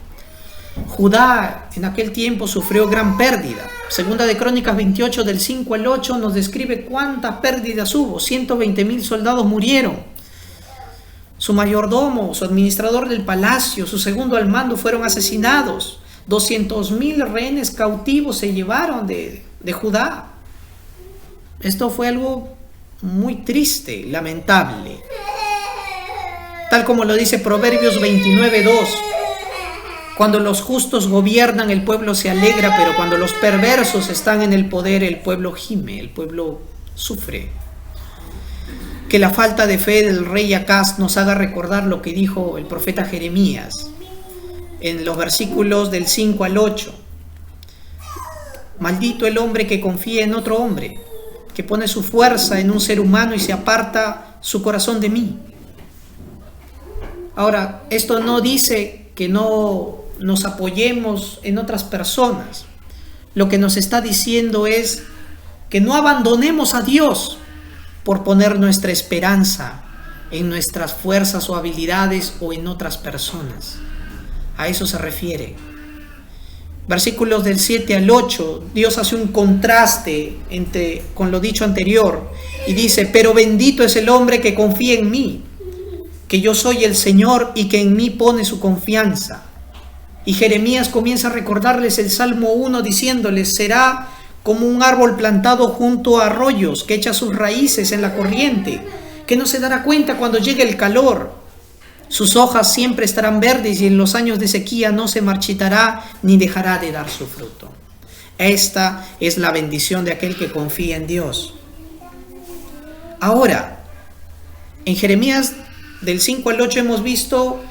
Judá en aquel tiempo sufrió gran pérdida. Segunda de Crónicas 28 del 5 al 8 nos describe cuántas pérdidas hubo. 120,000 soldados murieron. Su mayordomo, su administrador del palacio, su segundo al mando fueron asesinados. 200,000 rehenes cautivos se llevaron de Judá. Esto fue algo muy triste, lamentable. Tal como lo dice Proverbios 29:2. Cuando los justos gobiernan, el pueblo se alegra, pero cuando los perversos están en el poder, el pueblo gime, el pueblo sufre. Que la falta de fe del rey Acaz nos haga recordar lo que dijo el profeta Jeremías en los versículos del 5 al 8. Maldito el hombre que confía en otro hombre, que pone su fuerza en un ser humano y se aparta su corazón de mí. Ahora, esto no dice que no nos apoyemos en otras personas. Lo que nos está diciendo es que no abandonemos a Dios por poner nuestra esperanza en nuestras fuerzas o habilidades o en otras personas. A eso se refiere. Versículos del 7 al 8, Dios hace un contraste con lo dicho anterior y dice, pero bendito es el hombre que confía en mí, que yo soy el Señor y que en mí pone su confianza. Y Jeremías comienza a recordarles el Salmo 1 diciéndoles, será como un árbol plantado junto a arroyos que echa sus raíces en la corriente, que no se dará cuenta cuando llegue el calor. Sus hojas siempre estarán verdes y en los años de sequía no se marchitará ni dejará de dar su fruto. Esta es la bendición de aquel que confía en Dios. Ahora, en Jeremías del 5 al 8 hemos visto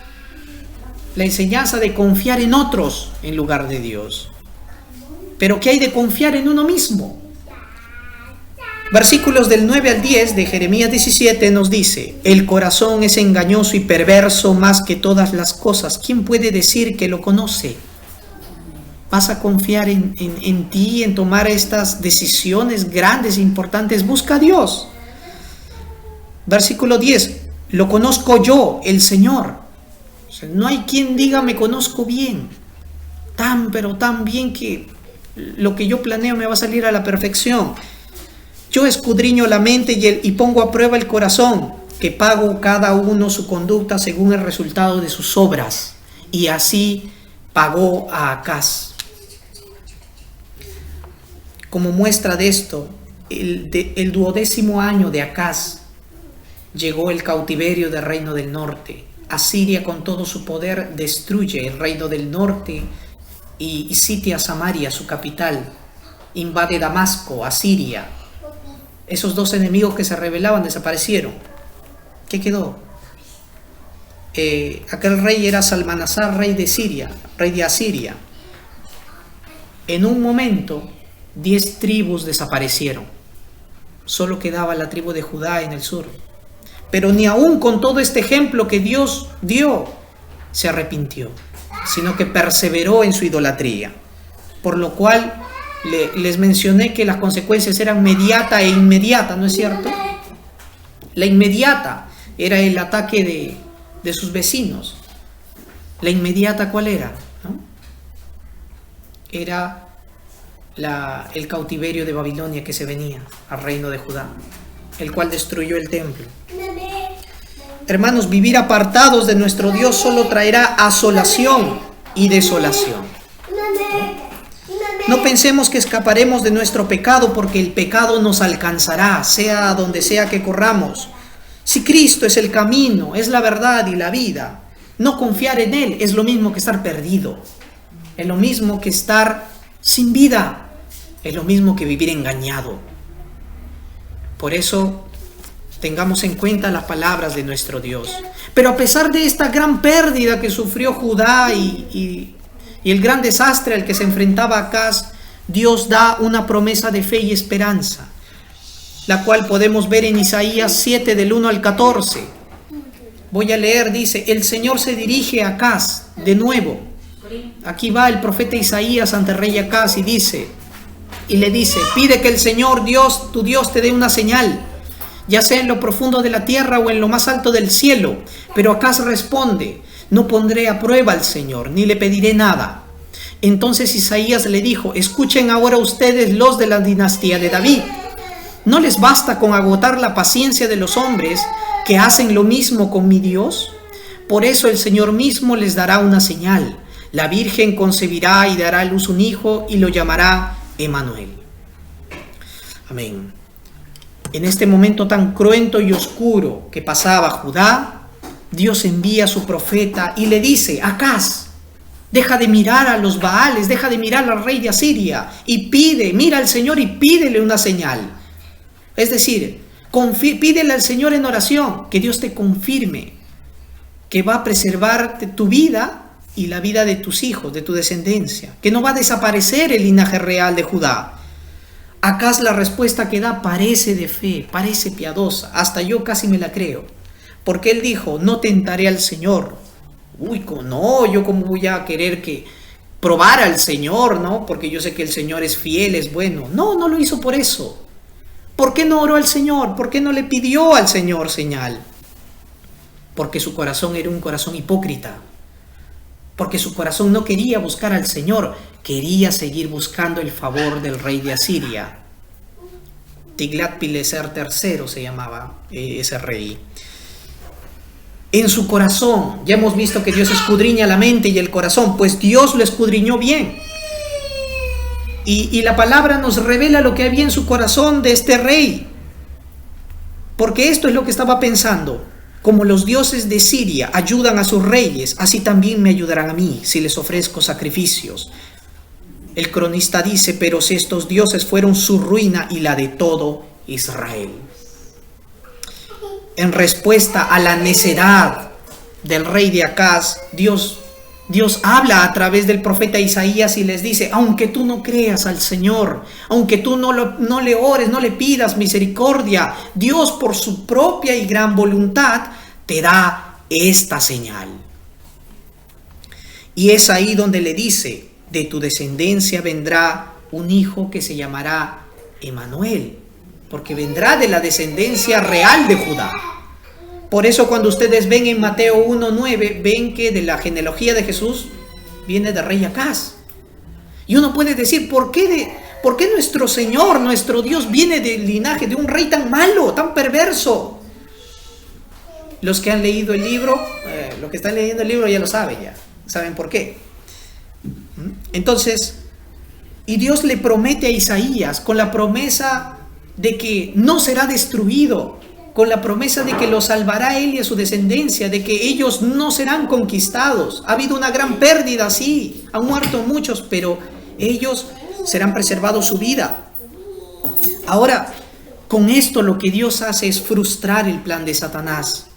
la enseñanza de confiar en otros en lugar de Dios. Pero ¿qué hay de confiar en uno mismo? Versículos del 9 al 10 de Jeremías 17 nos dice, el corazón es engañoso y perverso más que todas las cosas. ¿Quién puede decir que lo conoce? ¿Vas a confiar en ti, en tomar estas decisiones grandes e importantes? Busca a Dios. Versículo 10, lo conozco yo, el Señor. O sea, no hay quien diga me conozco bien, pero tan bien que lo que yo planeo me va a salir a la perfección. Yo escudriño la mente y pongo a prueba el corazón, que pago cada uno su conducta según el resultado de sus obras. Y así pagó a Acaz. Como muestra de esto, el 12º año de Acaz llegó el cautiverio del reino del norte. Asiria con todo su poder destruye el reino del norte y sitia Samaria, su capital. Invade Damasco, Asiria. Esos dos enemigos que se rebelaban desaparecieron. ¿Qué quedó? Aquel rey era Salmanasar, rey de Asiria. En un momento, 10 tribus desaparecieron. Solo quedaba la tribu de Judá en el sur. Pero ni aún con todo este ejemplo que Dios dio, se arrepintió, sino que perseveró en su idolatría. Por lo cual les mencioné que las consecuencias eran mediata e inmediata, ¿no es cierto? La inmediata era el ataque de sus vecinos. La inmediata, ¿cuál era? ¿No? Era el cautiverio de Babilonia que se venía al reino de Judá, el cual destruyó el templo. Hermanos, vivir apartados de nuestro Dios solo traerá asolación y desolación. No pensemos que escaparemos de nuestro pecado, porque el pecado nos alcanzará, sea donde sea que corramos. Si Cristo es el camino, es la verdad y la vida, no confiar en Él es lo mismo que estar perdido. Es lo mismo que estar sin vida. Es lo mismo que vivir engañado. Por eso, tengamos en cuenta las palabras de nuestro Dios. Pero a pesar de esta gran pérdida que sufrió Judá y el gran desastre al que se enfrentaba Acaz, Dios da una promesa de fe y esperanza, la cual podemos ver en Isaías 7 del 1 al 14. Voy a leer, dice: el Señor se dirige a Acaz de nuevo. Aquí va el profeta Isaías ante el rey Acaz y le dice: pide que el Señor Dios, tu Dios, te dé una señal, ya sea en lo profundo de la tierra o en lo más alto del cielo. Pero Acaz responde: no pondré a prueba al Señor, ni le pediré nada. Entonces Isaías le dijo: escuchen ahora ustedes, los de la dinastía de David. ¿No les basta con agotar la paciencia de los hombres que hacen lo mismo con mi Dios? Por eso el Señor mismo les dará una señal. La Virgen concebirá y dará a luz un hijo y lo llamará Emmanuel. Amén. En este momento tan cruento y oscuro que pasaba Judá, Dios envía a su profeta y le dice: Acaz, deja de mirar a los Baales, deja de mirar al rey de Asiria y mira al Señor y pídele una señal. Es decir, pídele al Señor en oración que Dios te confirme que va a preservar tu vida y la vida de tus hijos, de tu descendencia, que no va a desaparecer el linaje real de Judá. Acaz, la respuesta que da parece de fe, parece piadosa, hasta yo casi me la creo, porque él dijo: no tentaré al Señor. No, yo cómo voy a querer que probar al Señor, ¿no? Porque yo sé que el Señor es fiel, es bueno. No lo hizo por eso. ¿Por qué no oró al Señor? ¿Por qué no le pidió al Señor señal? Porque su corazón era un corazón hipócrita. Porque su corazón no quería buscar al Señor, quería seguir buscando el favor del rey de Asiria. Tiglat-Pileser III se llamaba ese rey. En su corazón, ya hemos visto que Dios escudriña la mente y el corazón, pues Dios lo escudriñó bien. Y la palabra nos revela lo que había en su corazón de este rey. Porque esto es lo que estaba pensando: como los dioses de Siria ayudan a sus reyes, así también me ayudarán a mí si les ofrezco sacrificios. El cronista dice: pero si estos dioses fueron su ruina y la de todo Israel. En respuesta a la necedad del rey de Acaz, Dios habla a través del profeta Isaías y les dice: aunque tú no creas al Señor, aunque tú no le ores, no le pidas misericordia, Dios por su propia y gran voluntad te da esta señal. Y es ahí donde le dice: de tu descendencia vendrá un hijo que se llamará Emmanuel, porque vendrá de la descendencia real de Judá. Por eso cuando ustedes ven en Mateo 1:9, ven que de la genealogía de Jesús viene del rey Acaz. Y uno puede decir: ¿por qué nuestro Señor, nuestro Dios, viene del linaje de un rey tan malo, tan perverso? Los que han leído el libro, los que están leyendo el libro ya lo saben, saben por qué. Entonces, y Dios le promete a Isaías con la promesa de que no será destruido, con la promesa de que lo salvará él y a su descendencia, de que ellos no serán conquistados. Ha habido una gran pérdida, sí, han muerto muchos, pero ellos serán preservados su vida. Ahora, con esto lo que Dios hace es frustrar el plan de Satanás.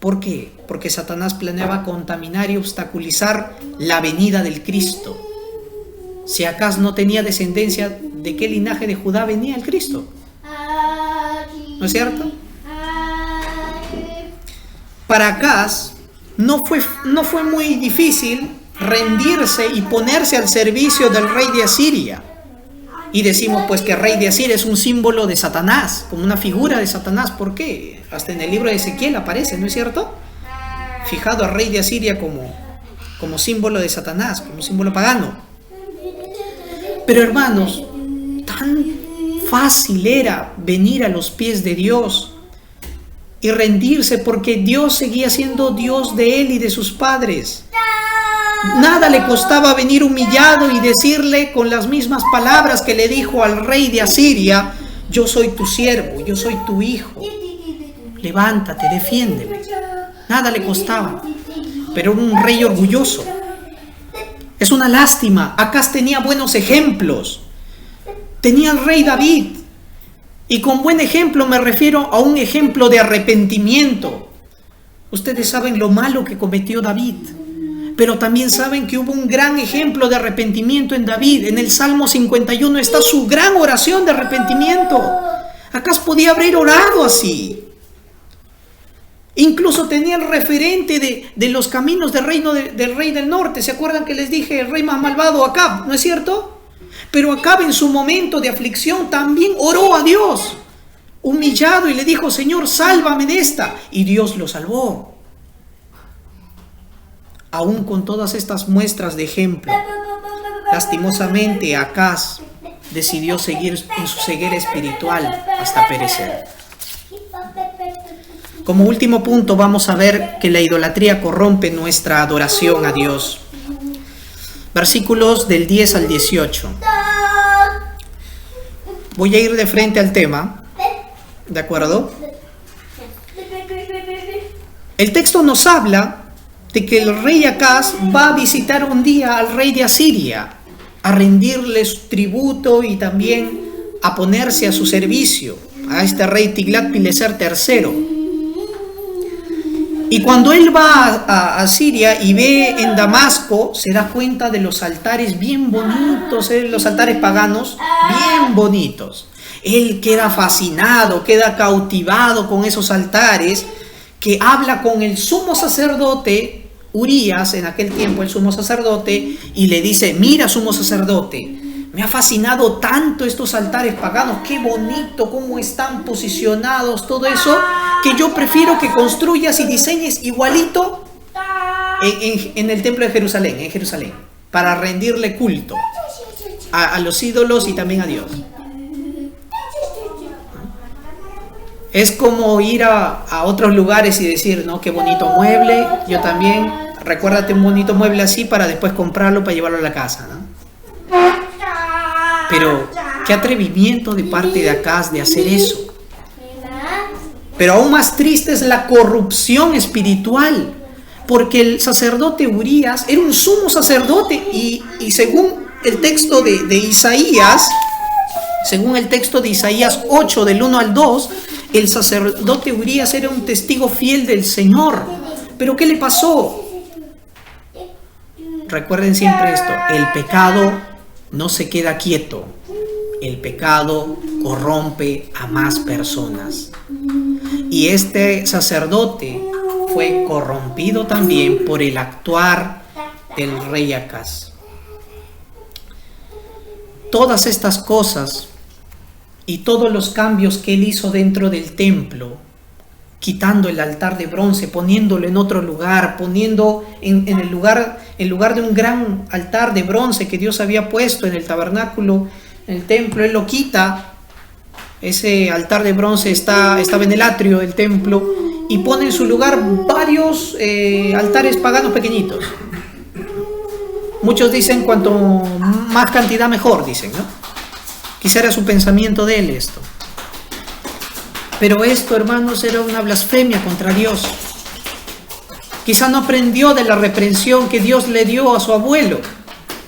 ¿Por qué? Porque Satanás planeaba contaminar y obstaculizar la venida del Cristo. Si Acaz no tenía descendencia, ¿de qué linaje de Judá venía el Cristo? ¿No es cierto? Para Acaz no fue muy difícil rendirse y ponerse al servicio del rey de Asiria. Y decimos pues que el rey de Asiria es un símbolo de Satanás, como una figura de Satanás. ¿Por qué? Hasta en el libro de Ezequiel aparece, ¿no es cierto? Fijado al rey de Asiria como símbolo de Satanás, como símbolo pagano. Pero hermanos, tan fácil era venir a los pies de Dios y rendirse, porque Dios seguía siendo Dios de él y de sus padres. Nada le costaba venir humillado y decirle con las mismas palabras que le dijo al rey de Asiria: yo soy tu siervo, yo soy tu hijo, levántate, defiéndeme. Nada le costaba, pero era un rey orgulloso. Es una lástima. Acaz tenía buenos ejemplos. Tenía al rey David, y con buen ejemplo me refiero a un ejemplo de arrepentimiento. Ustedes saben lo malo que cometió David, pero también saben que hubo un gran ejemplo de arrepentimiento en David. En el Salmo 51 está su gran oración de arrepentimiento. Acaz podía haber orado así. Incluso tenía el referente de los caminos del reino del rey del norte. ¿Se acuerdan que les dije el rey más malvado, Acab? ¿No es cierto? Pero Acab en su momento de aflicción también oró a Dios, humillado, y le dijo: Señor, sálvame de esta. Y Dios lo salvó. Aún con todas estas muestras de ejemplo, lastimosamente Acaz decidió seguir en su ceguera espiritual hasta perecer. Como último punto, vamos a ver que la idolatría corrompe nuestra adoración a Dios. Versículos del 10 al 18. Voy a ir de frente al tema, ¿de acuerdo? El texto nos habla de que el rey Acaz va a visitar un día al rey de Asiria, a rendirle su tributo y también a ponerse a su servicio, a este rey Tiglat-Pileser III. Y cuando él va a Siria y ve en Damasco, se da cuenta de los altares bien bonitos, los altares paganos, bien bonitos. Él queda fascinado, queda cautivado con esos altares, que habla con el sumo sacerdote, Urías, en aquel tiempo el sumo sacerdote, y le dice: mira, sumo sacerdote, me ha fascinado tanto estos altares paganos, qué bonito, cómo están posicionados, todo eso, que yo prefiero que construyas y diseñes igualito en el templo de Jerusalén, en Jerusalén, para rendirle culto a los ídolos y también a Dios. Es como ir a otros lugares y decir: no, qué bonito mueble, yo también, recuérdate un bonito mueble así para después comprarlo para llevarlo a la casa, ¿no? Pero qué atrevimiento de parte de Acaz de hacer eso. Pero aún más triste es la corrupción espiritual, porque el sacerdote Urías era un sumo sacerdote y según el texto de Isaías, según el texto de Isaías 8 del 1 al 2, el sacerdote Urías era un testigo fiel del Señor. ¿Pero qué le pasó? Recuerden siempre esto: el pecado no se queda quieto. El pecado corrompe a más personas. Y este sacerdote fue corrompido también por el actuar del rey Acaz. Todas estas cosas y todos los cambios que él hizo dentro del templo, quitando el altar de bronce, poniéndolo en otro lugar, poniendo en lugar de un gran altar de bronce que Dios había puesto en el tabernáculo, en el templo, él lo quita. Ese altar de bronce estaba en el atrio del templo, y pone en su lugar varios altares paganos pequeñitos. Muchos dicen cuanto más cantidad mejor, dicen, ¿no? Quizá era su pensamiento de él esto. Pero esto, hermanos, era una blasfemia contra Dios. Quizá no aprendió de la reprensión que Dios le dio a su abuelo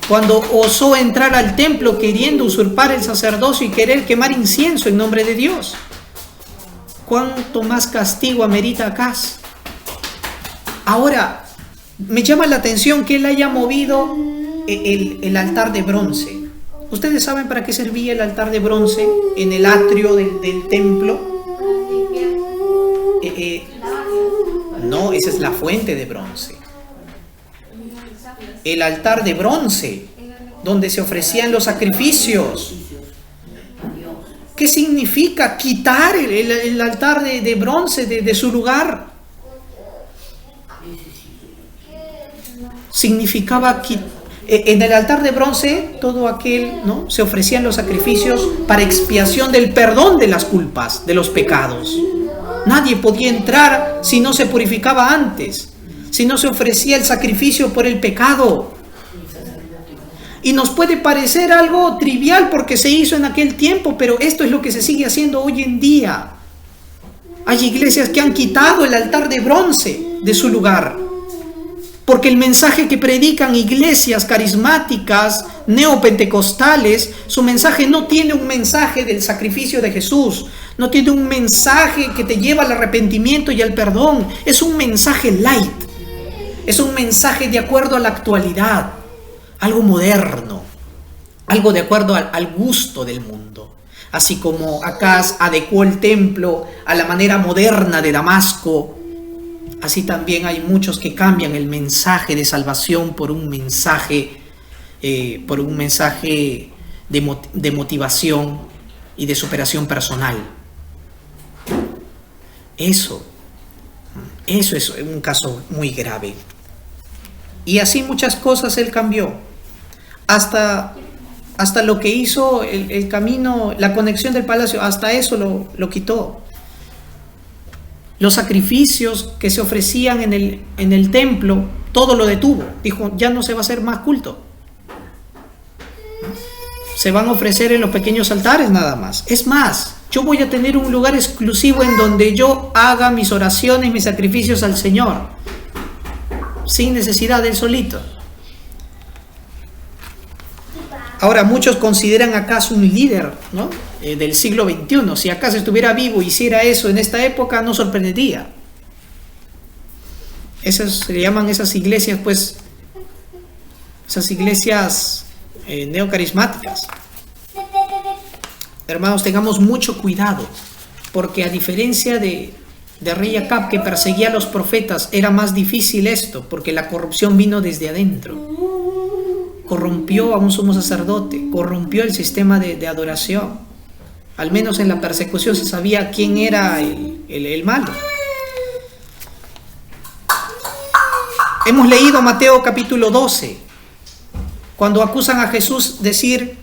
cuando osó entrar al templo queriendo usurpar el sacerdocio y querer quemar incienso en nombre de Dios. ¿Cuánto más castigo amerita Acaz? Ahora, me llama la atención que él haya movido el altar de bronce. ¿Ustedes saben para qué servía el altar de bronce en el atrio del templo? No, esa es la fuente de bronce. El altar de bronce, donde se ofrecían los sacrificios. ¿Qué significa quitar el altar de bronce de su lugar? Significaba que en el altar de bronce todo aquel, ¿no?, se ofrecían los sacrificios para expiación del perdón de las culpas, de los pecados. Nadie podía entrar si no se purificaba antes, si no se ofrecía el sacrificio por el pecado. Y nos puede parecer algo trivial porque se hizo en aquel tiempo, pero esto es lo que se sigue haciendo hoy en día. Hay iglesias que han quitado el altar de bronce de su lugar, porque el mensaje que predican iglesias carismáticas, neopentecostales, su mensaje no tiene un mensaje del sacrificio de Jesús, no tiene un mensaje que te lleva al arrepentimiento y al perdón. Es un mensaje light, es un mensaje de acuerdo a la actualidad, algo moderno, algo de acuerdo al gusto del mundo. Así como Acaz adecuó el templo a la manera moderna de Damasco, así también hay muchos que cambian el mensaje de salvación por un mensaje de motivación y de superación personal. Eso es un caso muy grave. Y así muchas cosas él cambió. Hasta lo que hizo el camino, la conexión del palacio, hasta eso lo quitó. Los sacrificios que se ofrecían en el templo, todo lo detuvo. Dijo, ya no se va a hacer más culto. Se van a ofrecer en los pequeños altares nada más. Es más, yo voy a tener un lugar exclusivo en donde yo haga mis oraciones, mis sacrificios al Señor, sin necesidad de él solito. Ahora, muchos consideran a Acaz un líder, ¿no?, del siglo XXI. Si Acaz estuviera vivo y hiciera eso en esta época, no sorprendería. Esas se llaman esas iglesias, pues, esas iglesias neocarismáticas. Hermanos, tengamos mucho cuidado, porque a diferencia de rey Acab, que perseguía a los profetas, era más difícil esto, porque la corrupción vino desde adentro. Corrompió a un sumo sacerdote, corrompió el sistema de adoración. Al menos en la persecución se sabía quién era el malo. Hemos leído Mateo capítulo 12, cuando acusan a Jesús, decir,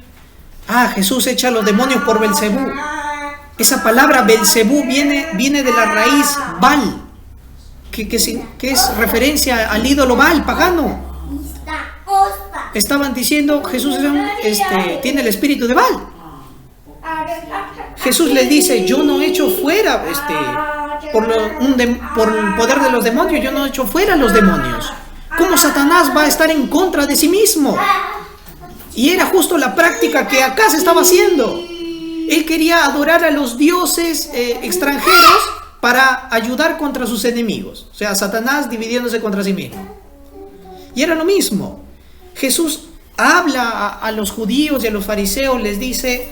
Jesús echa a los demonios por Belcebú. Esa palabra Belcebú viene de la raíz Baal, que es referencia al ídolo Baal pagano. Estaban diciendo, Jesús tiene el espíritu de Baal. Jesús les dice, yo no echo fuera, por el poder de los demonios, yo no echo fuera a los demonios. ¿Cómo Satanás va a estar en contra de sí mismo? Y era justo la práctica que acá se estaba haciendo. Él quería adorar a los dioses extranjeros para ayudar contra sus enemigos. O sea, Satanás dividiéndose contra sí mismo. Y era lo mismo. Jesús habla a los judíos y a los fariseos, les dice,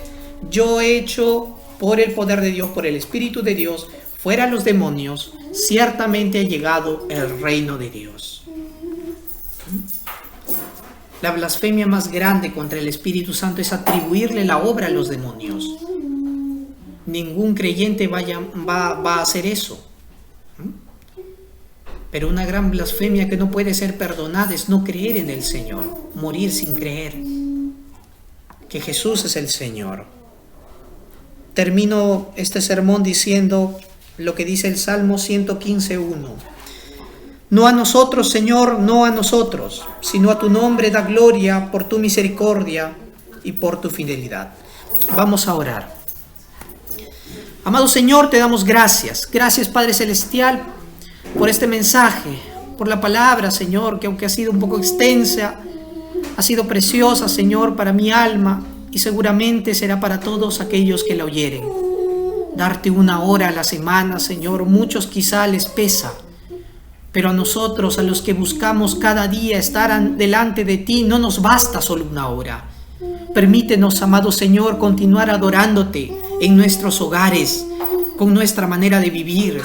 yo he hecho por el poder de Dios, por el Espíritu de Dios, fuera los demonios, ciertamente ha llegado el reino de Dios. La blasfemia más grande contra el Espíritu Santo es atribuirle la obra a los demonios. Ningún creyente va a hacer eso. Pero una gran blasfemia que no puede ser perdonada es no creer en el Señor, morir sin creer que Jesús es el Señor. Termino este sermón diciendo lo que dice el Salmo 115:1. No a nosotros, Señor, no a nosotros, sino a tu nombre da gloria por tu misericordia y por tu fidelidad. Vamos a orar. Amado Señor, te damos gracias. Gracias, Padre Celestial, por este mensaje, por la palabra, Señor, que aunque ha sido un poco extensa, ha sido preciosa, Señor, para mi alma y seguramente será para todos aquellos que la oyeren. Darte una hora a la semana, Señor, muchos quizá les pesa, Pero a nosotros, a los que buscamos cada día estar delante de ti, no nos basta solo una hora. Permítenos, amado Señor, continuar adorándote en nuestros hogares, con nuestra manera de vivir,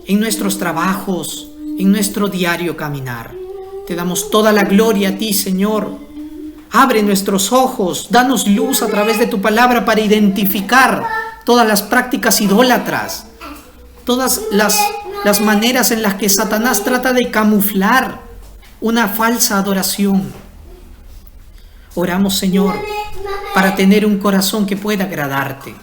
en nuestros trabajos, en nuestro diario caminar. Te damos toda la gloria a ti, Señor. Abre nuestros ojos, danos luz a través de tu palabra para identificar todas las prácticas idólatras, todas las maneras en las que Satanás trata de camuflar una falsa adoración. Oramos, Señor, para tener un corazón que pueda agradarte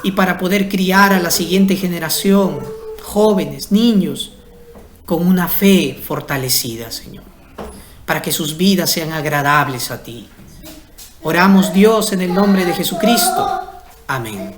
y para poder criar a la siguiente generación, jóvenes, niños, con una fe fortalecida, Señor, para que sus vidas sean agradables a ti. Oramos, Dios, en el nombre de Jesucristo. Amén.